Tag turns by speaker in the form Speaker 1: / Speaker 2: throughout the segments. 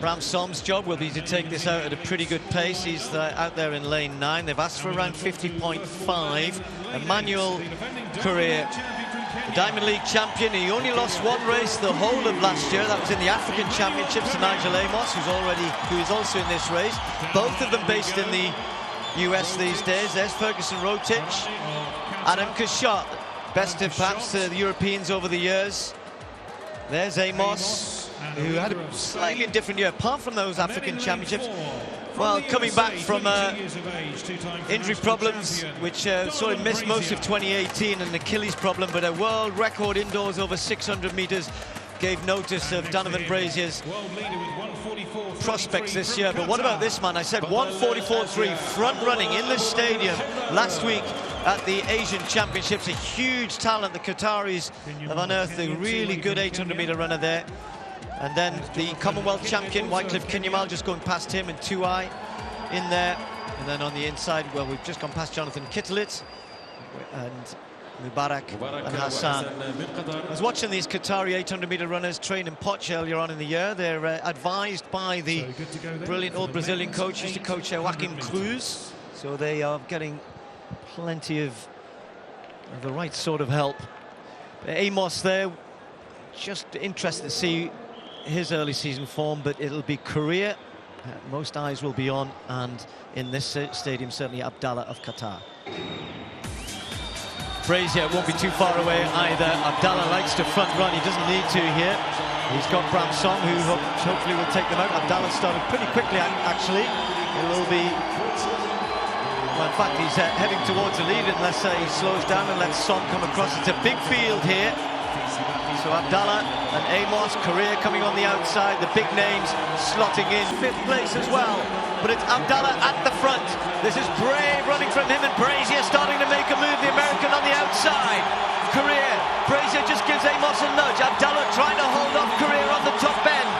Speaker 1: Bram Som's job will be to take this out at a pretty good pace. He's out there in lane 9. They've asked for around 50.5. Emmanuel Correa, the Diamond League champion. He only lost one race the whole of last year. That was in the African Championships to Nigel Amos, who is also in this race. Both of them based in the US these days. There's Ferguson Rotich, Adam Kashot, best of perhaps the Europeans over the years. There's Amos, who had a slightly different year, apart from those African Championships. Well, coming back from injury problems, which sort of missed most of 2018, an Achilles problem, but a world record indoors over 600 meters gave notice of Donovan Brazier's prospects this year. But what about this man? I said 1:44.3, front running in the stadium last week at the Asian Championships. A huge talent. The Qataris have unearthed a really good 800-meter runner there. And then the Commonwealth champion, Wycliffe Kinyamal, just going past him, and Tuai in there. And then on the inside, well, we've just gone past Jonathan Kittelit and Mubarak and Hassan. I was watching these Qatari 800-meter runners train in Poch earlier on in the year. They're advised by the brilliant old Brazilian coach, used to coach Joaquim Cruz. So they are getting plenty of the right sort of help. Amos there, just interested to see his early season form, but it'll be Korea. Most eyes will be on, and in this stadium, certainly Abdallah of Qatar. Brazier won't be too far away either. Abdallah likes to front run. He doesn't need to here. He's got Bram Som, who hopefully will take them out. Abdallah started pretty quickly, actually. It will be... Well, in fact, he's heading towards the lead unless he slows down and lets Som come across. It's a big field here. So Abdallah and Amos, Korea coming on the outside, the big names slotting in. 5th place as well, but it's Abdallah at the front. This is Brave running from him, and Brazier starting to make a move, the American on the outside. Korea, Brazier just gives Amos a nudge. Abdallah trying to hold off Korea on the top end.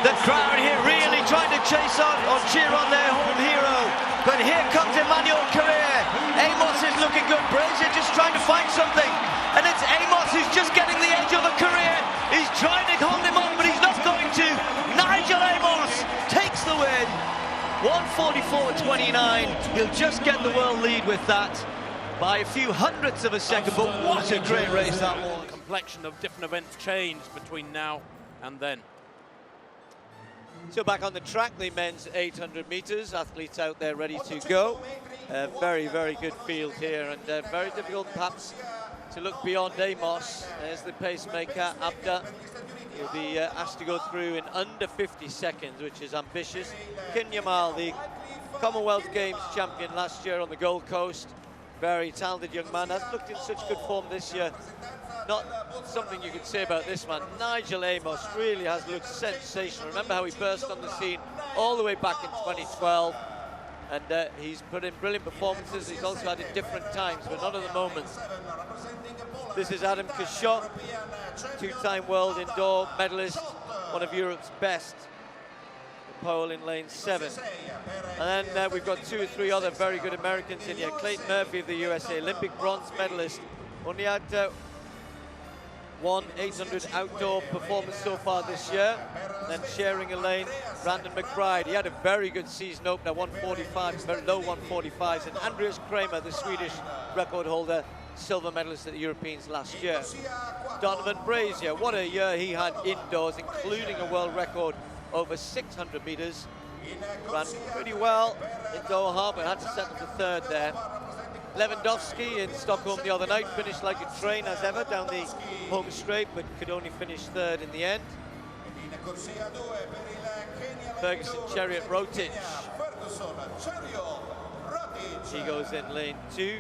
Speaker 1: The crowd here really trying to chase on or cheer on their home hero. But here comes Emmanuel Correa. Amos is looking good. Brazier just trying to find something. And it's Amos who's just getting the edge over Correa. He's trying to hold him on, but he's not going to. Nigel Amos takes the win. 1:44.29. He'll just get the world lead with that by a few hundredths of a second. But what a great race that was.
Speaker 2: The complexion of different events changed between now and then.
Speaker 1: So back on the track, the men's 800 meters, athletes out there ready to go. Very, very good field here, and very difficult perhaps to look beyond Amos. There's the pacemaker, Abda. He'll be asked to go through in under 50 seconds, which is ambitious. Kinyamal, the Commonwealth Games champion last year on the Gold Coast. Very talented young man, hasn't looked in such good form this year. Not something you could say about this man. Nigel Amos really has looked sensational. Remember how he burst on the scene all the way back in 2012. And he's put in brilliant performances. He's also had it different times, but not at the moment. This is Adam Kashot, 2-time world indoor medalist, one of Europe's best. The pole in lane 7. And then we've got 2 or 3 other very good Americans in here. Clayton Murphy of the USA, Olympic bronze medalist. Only had one 800 outdoor performance so far this year. Then sharing a lane, Brandon McBride. He had a very good season opener, 145, very low 145s. And Andreas Kramer, the Swedish record holder, silver medalist at the Europeans last year. Donovan Brazier, what a year he had indoors, including a world record over 600 meters. Ran pretty well in Doha, but had to settle for 3rd there. Lewandowski in Stockholm the other night finished like a train as ever down the home straight, but could only finish 3rd in the end. Ferguson Chariot Rotich. He goes in lane 2.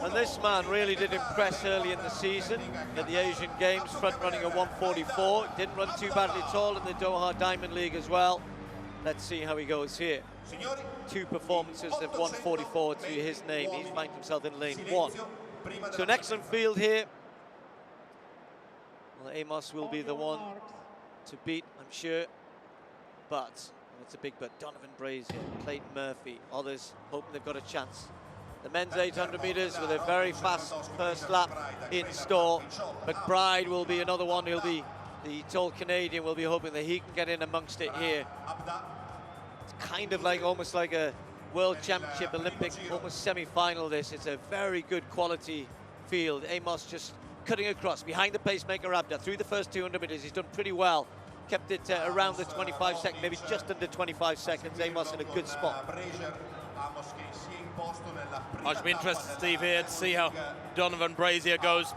Speaker 1: And this man really did impress early in the season at the Asian Games, front running a 1:44. Didn't run too badly at all in the Doha Diamond League as well. Let's see how he goes here. 2 performances of 1:44 to his name. He's ranked himself in lane 1. So an excellent field here. Well, Amos will be the one to beat, I'm sure. But, it's a big but. Donovan Brazier, Clayton Murphy, others hoping they've got a chance. The men's 800 meters with a very fast first lap in store. McBride will be another one. He'll be The tall Canadian will be hoping that he can get in amongst it here. It's kind of like almost like a World Championship, Olympic, almost semi-final this. It's a very good quality field. Amos just cutting across behind the pacemaker Abda through the first 200 meters. He's done pretty well. Kept it around the 25 seconds, maybe just under 25 seconds. Amos in a good spot.
Speaker 2: I should be interested, Steve, here to see how Donovan Brazier goes.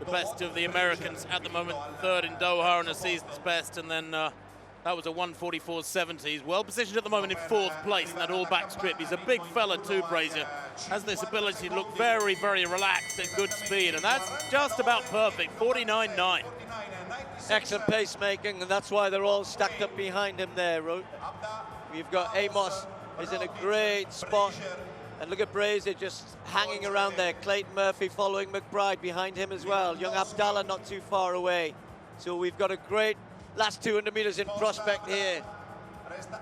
Speaker 2: The best of the Americans at the moment, third in Doha and a season's best, and then that was a 1:44.70. He's well positioned at the moment in fourth place in that all-back strip. He's a big fella too, Brazier. Has this ability to look very, very relaxed at good speed, and that's just about perfect, 49.9.
Speaker 1: Excellent pacemaking, and that's why they're all stacked up behind him there. We've got Amos is in a great spot. And look at Brazier just hanging around there. Clayton Murphy following McBride behind him as well. Young Abdallah not too far away. So we've got a great last 200 meters in prospect here.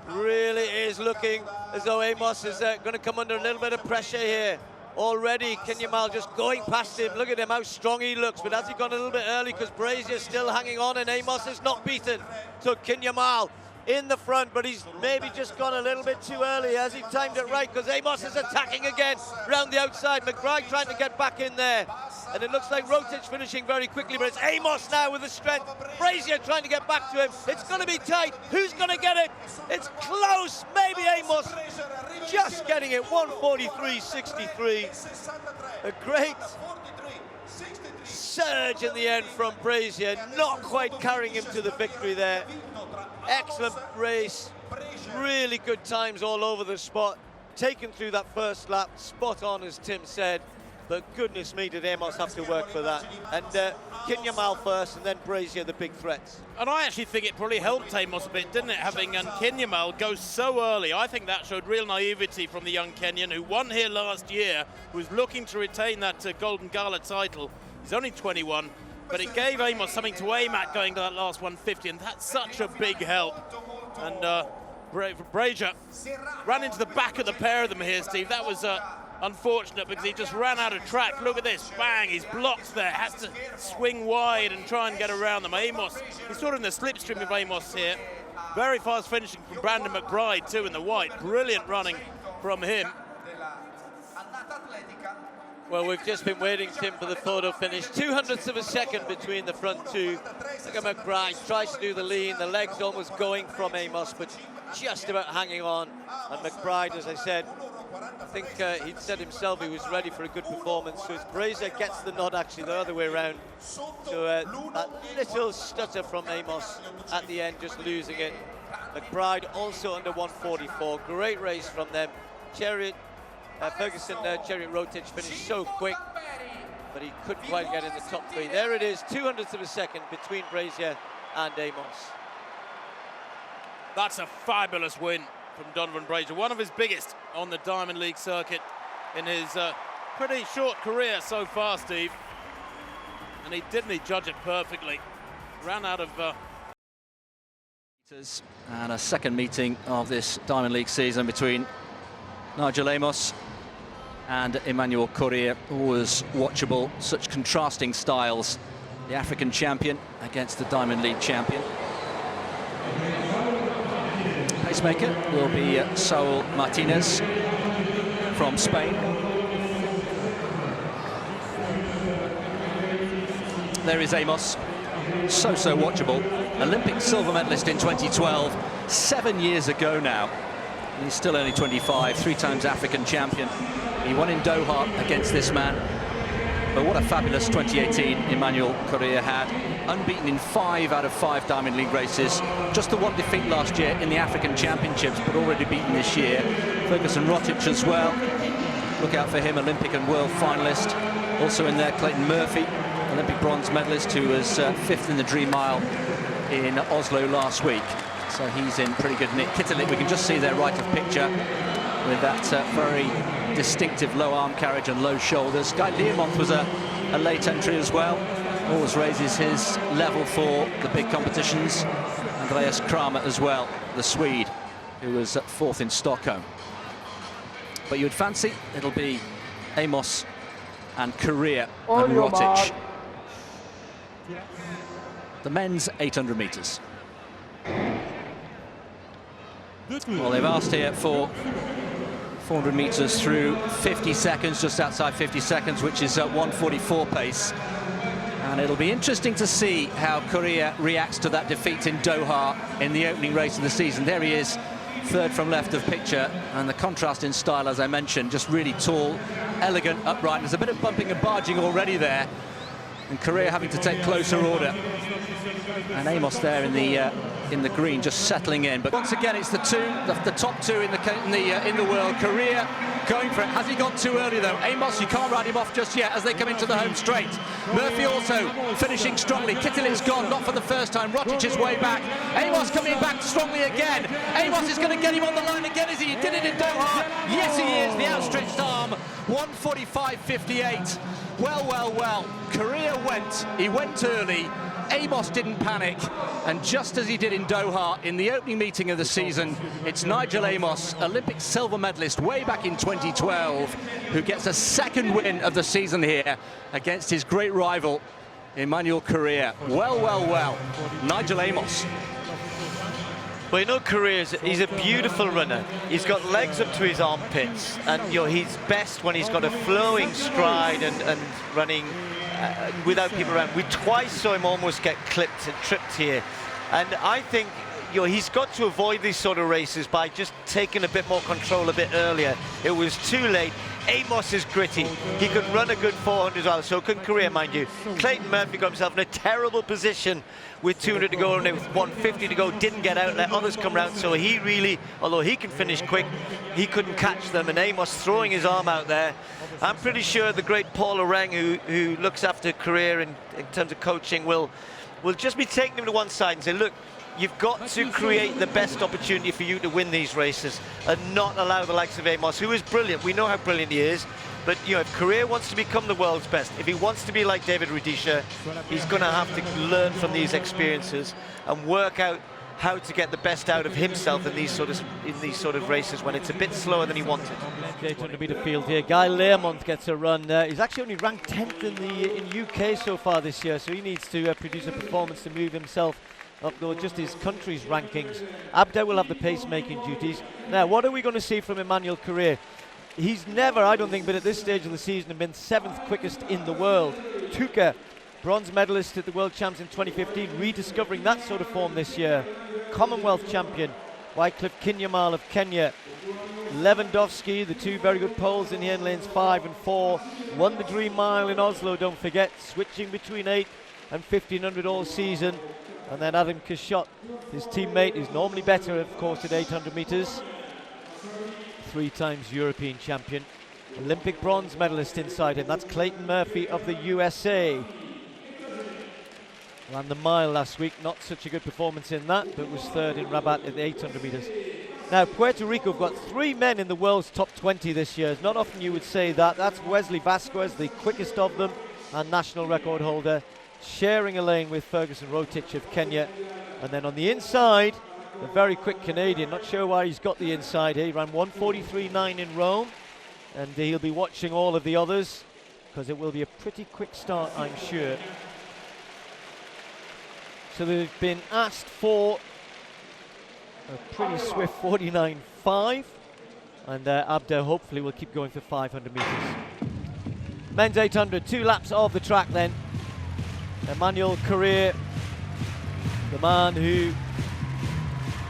Speaker 1: Really is looking as though Amos is going to come under a little bit of pressure here. Already Kinyamal just going past him. Look at him, how strong he looks. But has he gone a little bit early because Brazier's still hanging on and Amos is not beaten. So Kinyamal in the front, but he's maybe just gone a little bit too early. Has he timed it right? Because Amos is attacking again round the outside. McBride trying to get back in there. And it looks like Rotich finishing very quickly, but it's Amos now with the strength. Brazier trying to get back to him. It's going to be tight. Who's going to get it? It's close. Maybe Amos just getting it. 1:43.63. A great surge in the end from Brazier. Not quite carrying him to the victory there. Excellent race, really good times all over the spot, taken through that first lap, spot on as Tim said, but goodness me did Amos have to work for that. And Kinyamal first and then Brazier the big threats.
Speaker 2: And I actually think it probably helped Amos a bit, didn't it, having Kinyamal go so early. I think that showed real naivety from the young Kenyan who won here last year, who was looking to retain that Golden Gala title. He's only 21. But it gave Amos something to aim at going to that last 150, and that's such a big help. And Brazier ran into the back of the pair of them here, Steve. That was unfortunate because he just ran out of track. Look at this, bang, he's blocked there, has to swing wide and try and get around them. Amos, he's sort of in the slipstream of Amos here. Very fast finishing from Brandon McBride too in the white. Brilliant running from him.
Speaker 1: Well, we've just been waiting, Tim, for the photo finish. 200ths of a second between the front two. Look at McBride, tries to do the lean. The leg's almost going from Amos, but just about hanging on. And McBride, as I said, I think he'd said himself he was ready for a good performance. So it's Brazier gets the nod, actually, the other way around. So that little stutter from Amos at the end, just losing it. McBride also under 1:44. Great race from them. Ferguson, Chariot Rotich finished so quick, but he couldn't quite get in the top three. There it is, 200ths of a second between Brazier and Amos.
Speaker 2: That's a fabulous win from Donovan Brazier, one of his biggest on the Diamond League circuit in his pretty short career so far, Steve. And he judge it perfectly. Ran out of...
Speaker 3: And a second meeting of this Diamond League season between Nigel Amos and Emmanuel Correa. Always watchable, such contrasting styles. The African champion against the Diamond League champion. Pacemaker will be Saul Martinez from Spain. There is Amos, so watchable. Olympic silver medalist in 2012, 7 years ago now. He's still only 25, 3 times African champion. He won in Doha against this man. But what a fabulous 2018 Emmanuel Correa had. Unbeaten in 5 out of 5 Diamond League races. Just the one defeat last year in the African Championships, but already beaten this year. Ferguson Rotich as well. Look out for him, Olympic and world finalist. Also in there, Clayton Murphy, Olympic bronze medalist, who was 5th in the Dream Mile in Oslo last week. So he's in pretty good nick. Kittelik, we can just see their right of picture with that very distinctive low arm carriage and low shoulders. Guy Learmonth was a late entry as well. Always raises his level for the big competitions. Andreas Kramer as well, the Swede, who was 4th in Stockholm. But you would fancy it'll be Amos and Correa and Rotich. the men's 800 metres. Well, they've asked here for 400 metres through 50 seconds, just outside 50 seconds, which is 1:44 pace. And it'll be interesting to see how Korea reacts to that defeat in Doha in the opening race of the season. There he is, third from left of picture, and the contrast in style, as I mentioned, just really tall, elegant, upright. There's a bit of bumping and barging already there, and Korea having to take closer order. And Amos there in the green, just settling in. But once again, it's the top two in the world. Korea going for it. Has he gone too early though? Amos, you can't write him off just yet as they come into the home straight. Murphy also finishing strongly. Kittilin's gone, not for the first time. Rotic is way back. Amos coming back strongly again. Amos is going to get him on the line again as he did it in Doha. Yes, he is. The outstretched arm. 1:45.58. Well. Korea went. He went early. Amos didn't panic, and just as he did in Doha in the opening meeting of the season, it's Nigel Amos, Olympic silver medalist way back in 2012, who gets a second win of the season here against his great rival, Emmanuel Korea. Well. Nigel Amos.
Speaker 1: Well, you know, he's a beautiful runner. He's got legs up to his armpits, and he's best when he's got a flowing stride and running without people around. We twice saw him almost get clipped and tripped here, and I think he's got to avoid these sort of races by just taking a bit more control a bit earlier. It was too late. Amos is gritty. He could run a good 400 as well, so can Korea, mind you. Clayton Murphy got himself in a terrible position with 200 to go and with 150 to go, didn't get out, let others come round, so he really, although he can finish quick, he couldn't catch them, and Amos throwing his arm out there. I'm pretty sure the great Paul Oreng, who looks after Korea in terms of coaching, will just be taking him to one side and say, look, you've got to create the best opportunity for you to win these races and not allow the likes of Amos, who is brilliant. We know how brilliant he is. But, if Korea wants to become the world's best, if he wants to be like David Rudisha, he's going to have to learn from these experiences and work out how to get the best out of himself in these sort of races when it's a bit slower than he wanted.
Speaker 4: 800 metre field here. Guy Learmonth gets a run. He's actually only ranked 10th in UK so far this year, so he needs to produce a performance to move himself up though just his country's rankings. Abda will have the pacemaking duties. Now, what are we going to see from Emmanuel Korea? He's never, I don't think, been at this stage of the season and been 7th quickest in the world. Tuka, bronze medalist at the World Champs in 2015, rediscovering that sort of form this year. Commonwealth champion, Wycliffe Kinyamal of Kenya. Lewandowski, the two very good poles in here in lanes 5 and 4. Won the Dream Mile in Oslo, don't forget, switching between 8 and 1500 all season. And then Adam Kashot, his teammate, is normally better, of course, at 800 metres. 3 times European champion. Olympic bronze medalist inside him. That's Clayton Murphy of the USA. Ran the mile last week. Not such a good performance in that, but was 3rd in Rabat at the 800 metres. Now, Puerto Rico have got 3 men in the world's top 20 this year. It's not often you would say that. That's Wesley Vasquez, the quickest of them, and national record holder, sharing a lane with Ferguson Rotic of Kenya. And then on the inside, the very quick Canadian, not sure why he's got the inside here. He ran 1:43.9 in Rome, and he'll be watching all of the others because it will be a pretty quick start, I'm sure. So they've been asked for a pretty swift 49.5, and Abda hopefully will keep going for 500 metres. Men's 800, 2 laps of the track then. Emmanuel Korea, the man who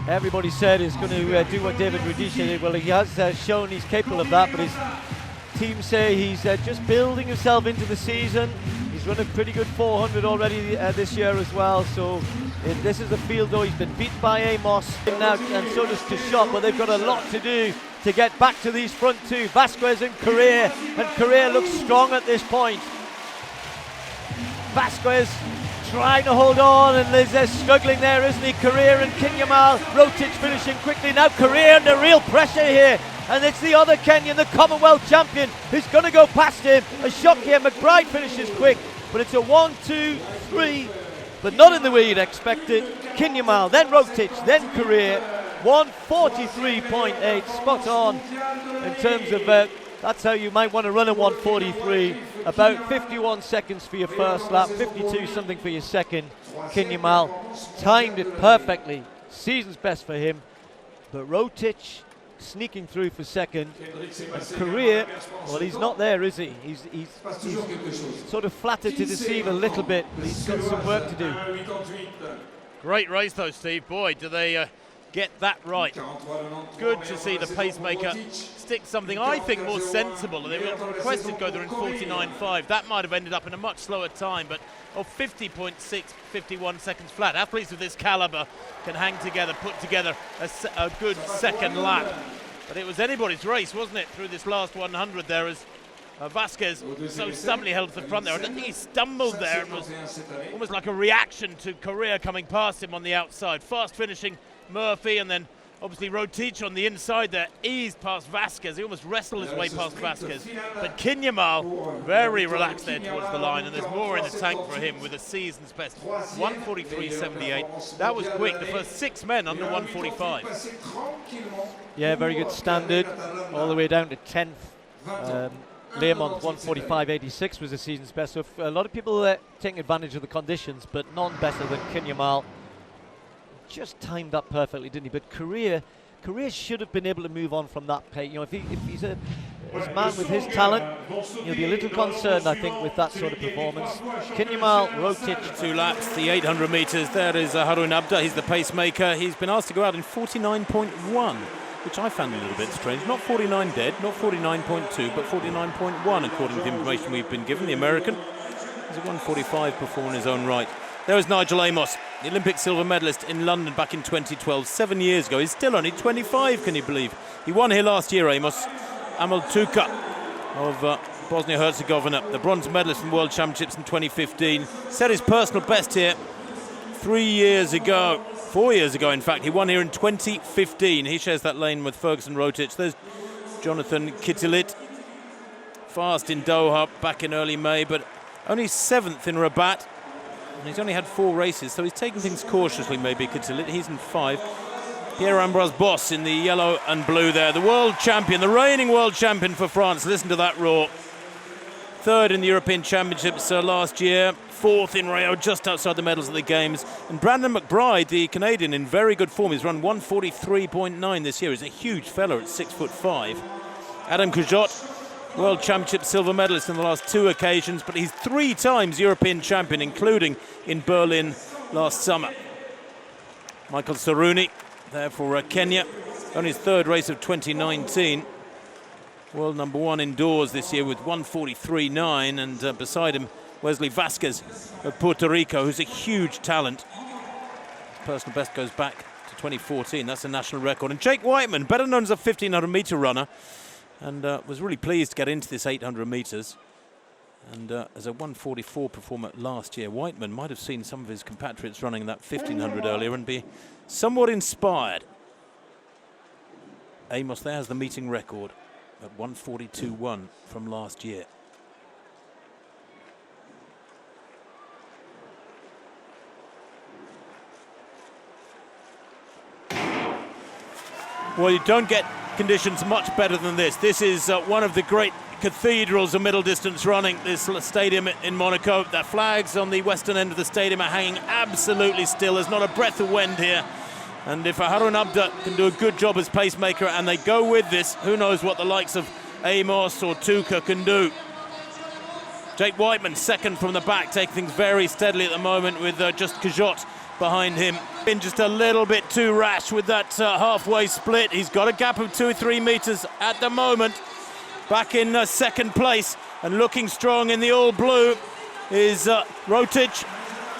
Speaker 4: everybody said is going to do what David Rudisha did. Well, he has shown he's capable of that, but his team say he's just building himself into the season. He's run a pretty good 400 already this year as well, so this is the field though. He's been beat by Amos now, and so does Kashot, but they've got a lot to do to get back to these front two, Vasquez and Korea looks strong at this point. Vasquez trying to hold on, and they're struggling there, isn't he? Korea and Kinyamal. Rotic finishing quickly. Now Korea under real pressure here. And it's the other Kenyan, the Commonwealth champion, who's going to go past him. A shock here. McBride finishes quick, but it's a 1, 2, 3, but not in the way you'd expect it. Kinyamal, then Rotic, then Korea. 1:43.8, spot on in terms of that's how you might want to run a 1:43. About 51 seconds for your first lap, 52 something for your second. Kinyamal timed it perfectly. Season's best for him. But Rotic sneaking through for second. And Korea, well, he's not there, is he? He's sort of flattered to deceive a little bit, but he's got some work to do.
Speaker 2: Great race though, Steve. Boy, do they get that right. Good to see the pacemaker stick something I think more sensible. They were requested to go there in 49.5. That might have ended up in a much slower time, but 50.6, 51 seconds flat. Athletes of this caliber can hang together, put together a good second lap. But it was anybody's race, wasn't it, through this last 100 there, as Vasquez so stubbornly held at the front there. I don't think he stumbled there. It was almost like a reaction to Correa coming past him on the outside. Fast finishing Murphy, and then obviously Rotic on the inside there eased past Vasquez. He almost wrestled his way past Vasquez. But Kinyamal very relaxed there towards the line, and there's more in the tank for him with a season's best 1:43.78. That was quick. The first 6 men under 1:45.
Speaker 4: Yeah, very good standard, all the way down to 10th. Learmonth 1:45.86 was the season's best. So a lot of people taking advantage of the conditions, but none better than Kinyamal. Just timed that perfectly, didn't he? But Korea should have been able to move on from that pace. You know, if he's a man with his talent, he'll be a little concerned, I think, with that sort of performance. Kinyamal, Rotic.
Speaker 2: 2 laps, the 800 metres. There is Harun Abda. He's the pacemaker. He's been asked to go out in 49.1, which I found a little bit strange. Not 49 dead, not 49.2, but 49.1, according to the information we've been given. The American is a 1:45 performer in his own right. There is Nigel Amos, the Olympic silver medalist in London back in 2012, 7 years ago. He's still only 25, can you believe? He won here last year, Amos. Amal Tuka of Bosnia-Herzegovina, the bronze medalist from World Championships in 2015. Set his personal best here 4 years ago, in fact. He won here in 2015. He shares that lane with Ferguson Rotic. There's Jonathan Kitilit, fast in Doha back in early May, but only 7th in Rabat. And he's only had 4 races, so he's taking things cautiously, maybe, Kitilit. He's in 5. Pierre-Ambroise Boss in the yellow and blue there. The world champion, the reigning world champion for France. Listen to that roar. 3rd in the European Championships last year. 4th in Rio, just outside the medals at the Games. And Brandon McBride, the Canadian, in very good form. He's run 1:43.9 this year. He's a huge fella at 6'5". Adam Kujot, World Championship silver medalist in the last 2 occasions, but he's 3 times European champion, including in Berlin last summer. Michael Saruni there for Kenya, on his 3rd race of 2019. World number 1 indoors this year with 1:43.9, and beside him Wesley Vasquez of Puerto Rico, who's a huge talent. His personal best goes back to 2014. That's a national record. And Jake Whiteman, better known as a 1,500-metre runner, and was really pleased to get into this 800 metres. And as a 1:44 performer last year, Whiteman might have seen some of his compatriots running that 1,500 earlier and be somewhat inspired. Amos there has the meeting record at 1:42.1 from last year. Well, you don't get conditions much better than this. This is one of the great cathedrals of middle distance running, this stadium in Monaco. The flags on the western end of the stadium are hanging absolutely still. There's not a breath of wind here. And if Harun Abda can do a good job as pacemaker and they go with this, who knows what the likes of Amos or Tuka can do. Jake Whiteman, 2nd from the back, taking things very steadily at the moment with just Kajot behind him. Been just a little bit too rash with that halfway split. He's got a gap of 2 or 3 metres at the moment. Back in 2nd place and looking strong in the all blue is Rotic.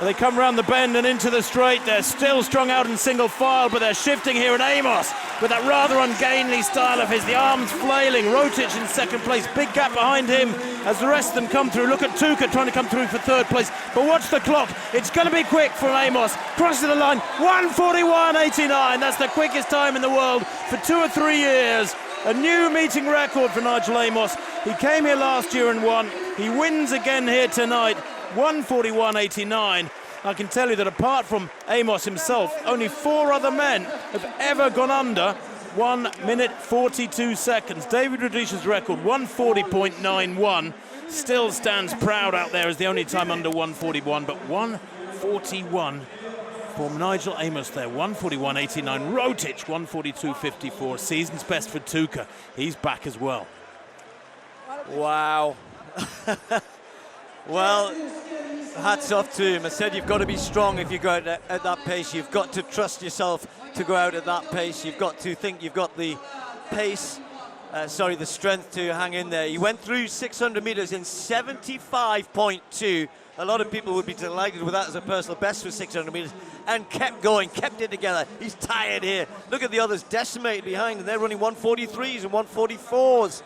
Speaker 2: They come round the bend and into the straight. They're still strung out in single file, but they're shifting here. And Amos with that rather ungainly style of his, the arms flailing. Rotic in 2nd place, big gap behind him as the rest of them come through. Look at Tuka trying to come through for 3rd place, but watch the clock. It's going to be quick from Amos. Crosses the line, 1:41.89. That's the quickest time in the world for 2 or 3 years. A new meeting record for Nigel Amos. He came here last year and won. He wins again here tonight. 1:41.89. I can tell you that apart from Amos himself, only 4 other men have ever gone under 1 minute 42 seconds. David Rudisha's record, 1:40.91, still stands proud out there as the only time under 1:41, but 141 for Nigel Amos there. 141.89. Rotic 142.54. Season's best for Tuka. He's back as well.
Speaker 1: Wow. Well, hats off to him. I said you've got to be strong if you go out at that pace. You've got to trust yourself to go out at that pace. You've got to think you've got the pace, the strength to hang in there. He went through 600 meters in 75.2. A lot of people would be delighted with that as a personal best for 600 meters, and kept going, kept it together. He's tired here. Look at the others decimated behind, and they're running 143s and 144s.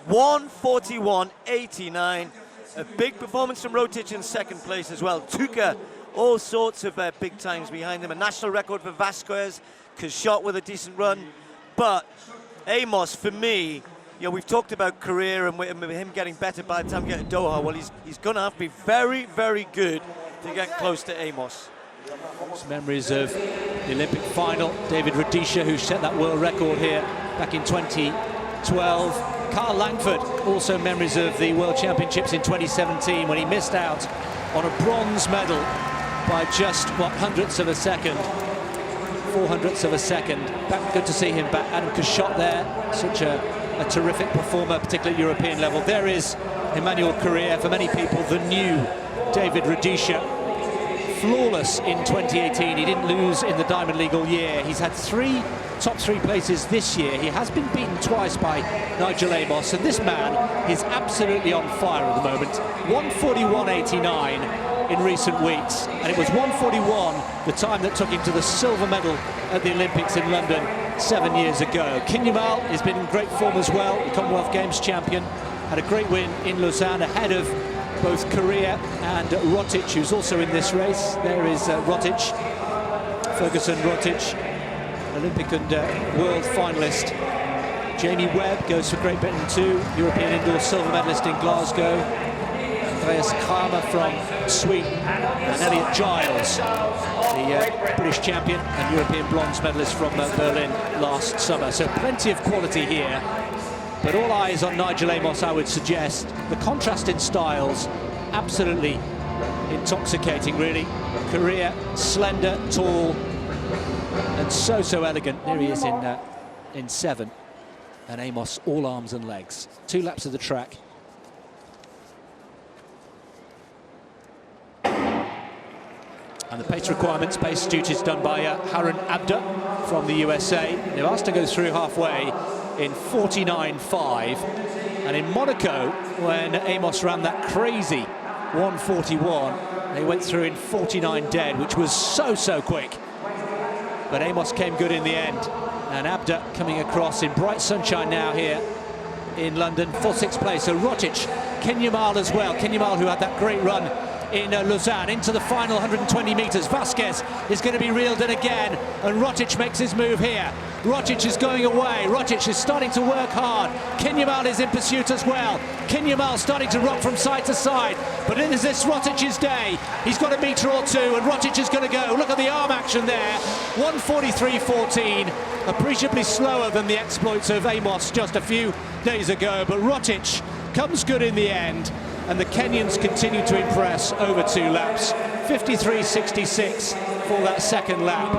Speaker 1: 141.89. A big performance from Rotic in second place as well. Tuka, all sorts of big times behind him. A national record for Vasquez, Kashot with a decent run. But Amos, for me, you know, we've talked about career and him getting better by the time we get to Doha. Well, he's going to have to be very, very good to get close to Amos.
Speaker 3: Some memories of the Olympic final. David Rudisha, who set that world record here back in 2012. Carl Langford, also memories of the World Championships in 2017 when he missed out on a bronze medal by just, what, hundredths of a second. 400ths of a second. Good to see him back. Adam Kashot there, such a terrific performer, particularly at European level. There is Emmanuel Correa, for many people, the new David Rudisha. Flawless in 2018. He didn't lose in the Diamond League all year. He's had top three places this year. He has been beaten twice by Nigel Amos, and this man is absolutely on fire at the moment. 141.89 in recent weeks, and it was 141 the time that took him to the silver medal at the Olympics in London 7 years ago. Kinyamal has been in great form as well, the Commonwealth Games champion. Had a great win in Lausanne ahead of both Correa and Rotic, who's also in this race. There is Rotic, Ferguson Rotic, Olympic and world finalist. Jamie Webb goes for Great Britain too, European indoor silver medalist in Glasgow. Andreas Kramer from Sweden, and Elliot Giles, the British champion and European bronze medalist from Berlin last summer. So plenty of quality here. But all eyes on Nigel Amos, I would suggest. The contrast in styles, absolutely intoxicating, really. Correa, slender, tall, and so elegant. There he is in 7. And Amos, all arms and legs. 2 laps of the track. And the pace requirements, pace duties done by Harun Abda from the USA. They've asked to go through halfway in 49.5, and in Monaco, when Amos ran that crazy 141, they went through in 49 dead, which was so quick. But Amos came good in the end, and Abda coming across in bright sunshine now here in London, 4th place. So Rotic, Kinyamal as well. Kinyamal, who had that great run in Lausanne, into the final 120 meters. Vasquez is going to be reeled in again, and Rotic makes his move here. Rotic is going away. Rotic is starting to work hard. Kinyamal is in pursuit as well. Kinyamal starting to rock from side to side, but it is this Rotic's day. He's got a meter or two, and Rotic is going to go. Look at the arm action there. 143.14, appreciably slower than the exploits of Amos just a few days ago, but Rotic comes good in the end. And the Kenyans continue to impress over 2 laps. 53.66 for that second lap.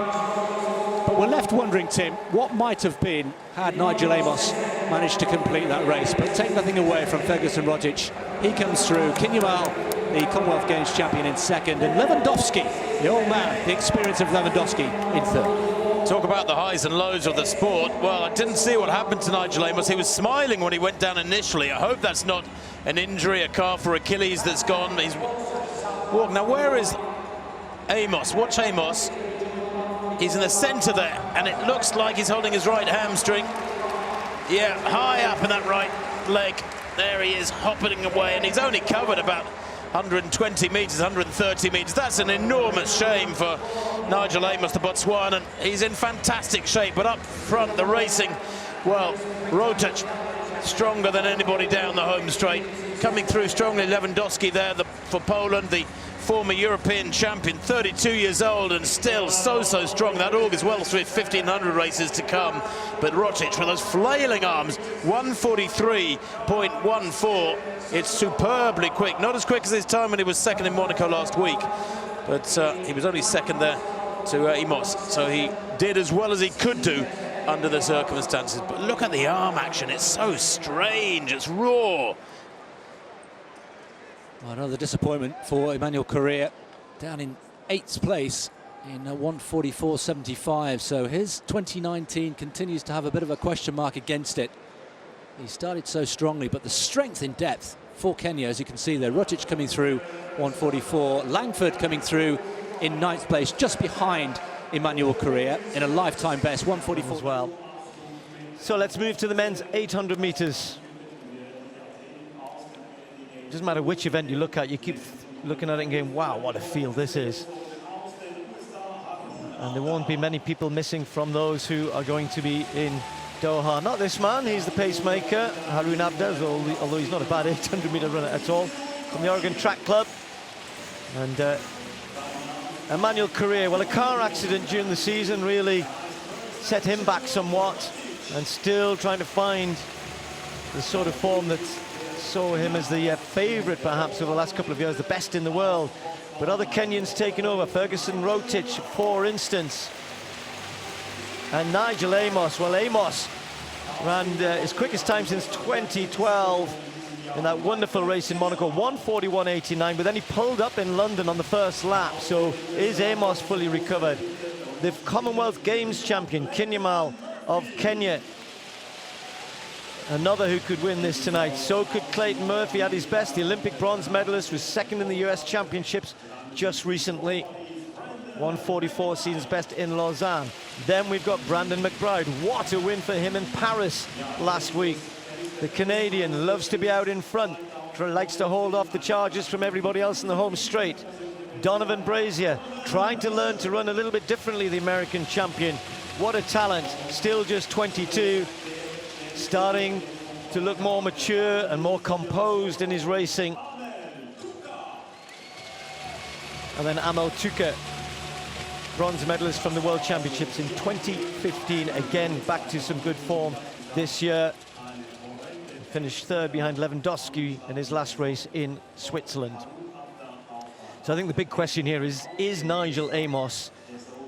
Speaker 3: But we're left wondering, Tim, what might have been had Nigel Amos managed to complete that race. But take nothing away from Ferguson Rotic. He comes through. Kinyamal, the Commonwealth Games champion, in 2nd. And Lewandowski, the old man, the experience of Lewandowski, in 3rd.
Speaker 2: Talk about the highs and lows of the sport. Well, I didn't see what happened to Nigel Amos. He was smiling when he went down initially. I hope that's not an injury, a calf or Achilles that's gone. He's walked. Now, where is Amos? Watch Amos. He's in the centre there, and it looks like he's holding his right hamstring. Yeah, high up in that right leg. There he is, hopping away, and he's only covered about 120 metres, 130 metres. That's an enormous shame for Nigel Amos, the Botswanan. He's in fantastic shape, but up front, the racing, well, Rotic, stronger than anybody down the home straight. Coming through strongly, Lewandowski there for Poland, the former European champion, 32 years old and still so strong. That augurs well through 1,500 races to come. But Rotic with those flailing arms, 143.14. It's superbly quick. Not as quick as his time when he was 2nd in Monaco last week. but he was only second there to Amos, so he did as well as he could do under the circumstances. But look at the arm action, it's so strange, it's raw.
Speaker 3: Well, another disappointment for Emmanuel Correa, down in 8th place in 144.75, so his 2019 continues to have a bit of a question mark against it. He started so strongly, but the strength in depth for Kenya, as you can see there, Rotich coming through 144, Langford coming through in 9th place, just behind Emmanuel Correa in a lifetime best 144
Speaker 4: as well. So let's move to the men's 800 meters. Doesn't matter which event you look at, you keep looking at it and going, wow, what a field this is. And there won't be many people missing from those who are going to be in Doha. Not this man, he's the pacemaker, Haroon Abdas, although he's not a bad 800-meter runner at all, from the Oregon Track Club. And Emmanuel Correa, well, a car accident during the season really set him back somewhat, and still trying to find the sort of form that saw him as the favourite perhaps over the last couple of years, the best in the world. But other Kenyans taking over, Ferguson Rotich, for instance, and Nigel Amos. Well, Amos ran his quickest time since 2012 in that wonderful race in Monaco, 1:41.89, but then he pulled up in London on the first lap. So is Amos fully recovered? The Commonwealth Games champion, Kinyamal of Kenya, another who could win this tonight. So could Clayton Murphy at his best. The Olympic bronze medalist was second in the US Championships just recently. 1:44 season's best in Lausanne. Then we've got Brandon McBride. What a win for him in Paris last week. The Canadian loves to be out in front, likes to hold off the charges from everybody else in the home straight. Donovan Brazier trying to learn to run a little bit differently, the American champion. What a talent, still just 22. Starting to look more mature and more composed in his racing. And then Amel Tuka, bronze medalist from the World Championships in 2015. Again, back to some good form this year. Finished third behind Lewandowski in his last race in Switzerland. So I think the big question here is Nigel Amos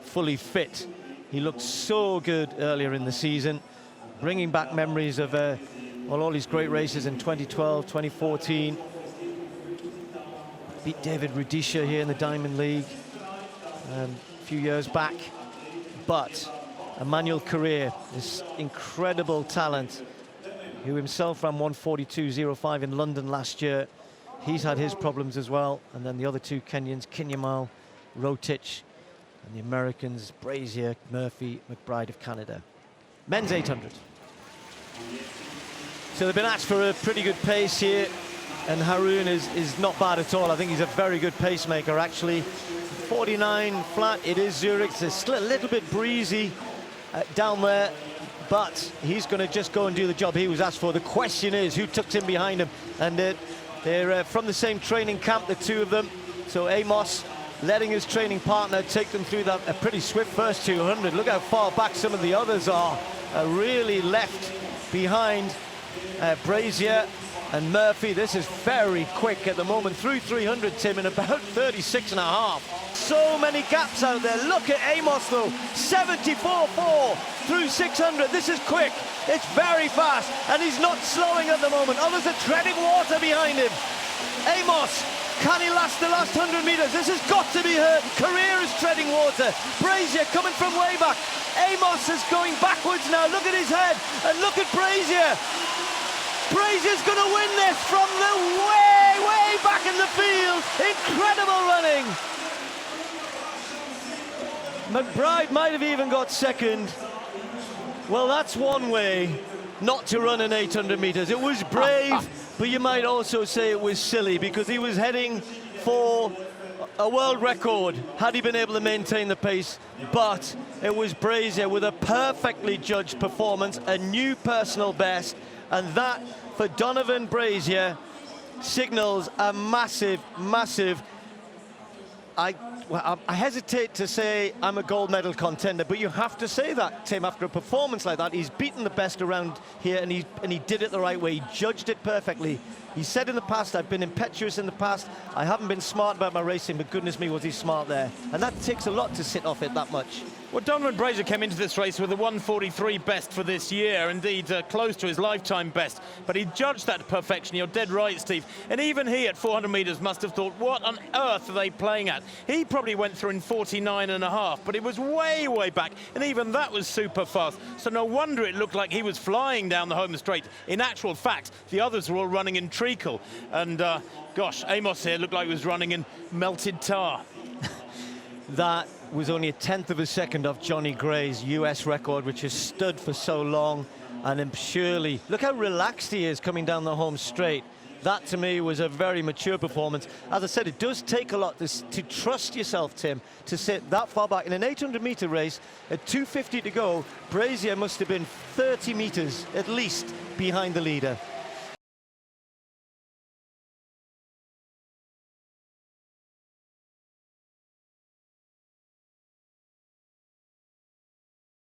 Speaker 4: fully fit? He looked so good earlier in the season, bringing back memories of well, all his great races in 2012, 2014. Beat David Rudisha here in the Diamond League a few years back. But Emmanuel Correa, this incredible talent, who himself ran 1:42.05 in London last year, he's had his problems as well. And then the other two Kenyans, Kinyamal, Rotich, and the Americans, Brazier, Murphy, McBride of Canada. Men's 800. So they've been asked for a pretty good pace here, and Haroon is not bad at all. I think he's a very good pacemaker, actually. 49 flat, it is Zurich. It's still a little bit breezy down there, but he's going to just go and do the job he was asked for. The question is, who tucked in behind him? And they're from the same training camp, the two of them. So Amos letting his training partner take them through that a pretty swift first 200. Look how far back some of the others are. Really left behind Brazier and Murphy. This is very quick at the moment, through 300, Tim, in about 36.5. So many gaps out there. Look at Amos, though, 74.4 through 600. This is quick, it's very fast, and he's not slowing at the moment. Others are treading water behind him. Amos, can he last the last 100 meters? This has got to be hurt. Correa is treading water. Brazier coming from way back. Amos is going backwards now. Look at his head, and look at Brazier. Brazier's going to win this from the way back in the field. Incredible running. McBride might have even got second. Well, that's one way not to run an 800 meters. It was brave, but you might also say it was silly, because he was heading for a world record had he been able to maintain the pace. But it was Brazier with a perfectly judged performance, a new personal best, and that for Donovan Brazier signals a massive Well, I hesitate to say I'm a gold medal contender, but you have to say that, Tim, after a performance like that. He's beaten the best around here, and he did it the right way. He judged it perfectly. He said in the past, I've been impetuous in the past, I haven't been smart about my racing, but goodness me, was he smart there. And that takes a lot to sit off it that much.
Speaker 2: Well, Donovan Brazier came into this race with a 1:43 best for this year, indeed close to his lifetime best, but he judged that to perfection. You're dead right, Steve. And even he at 400 metres must have thought, what on earth are they playing at? He probably went through in 49.5, but it was way, way back, and even that was super fast. So no wonder it looked like he was flying down the home straight. In actual fact, the others were all running in treacle. And gosh, Amos here looked like he was running in melted tar.
Speaker 4: That was only a 1/10 of a second off Johnny Gray's US record, which has stood for so long. And then surely, look how relaxed he is coming down the home straight. That, to me, was a very mature performance. As I said, it does take a lot to trust yourself, Tim, to sit that far back. In an 800-metre race, at 2:50 to go, Brazier must have been 30 metres at least behind the leader.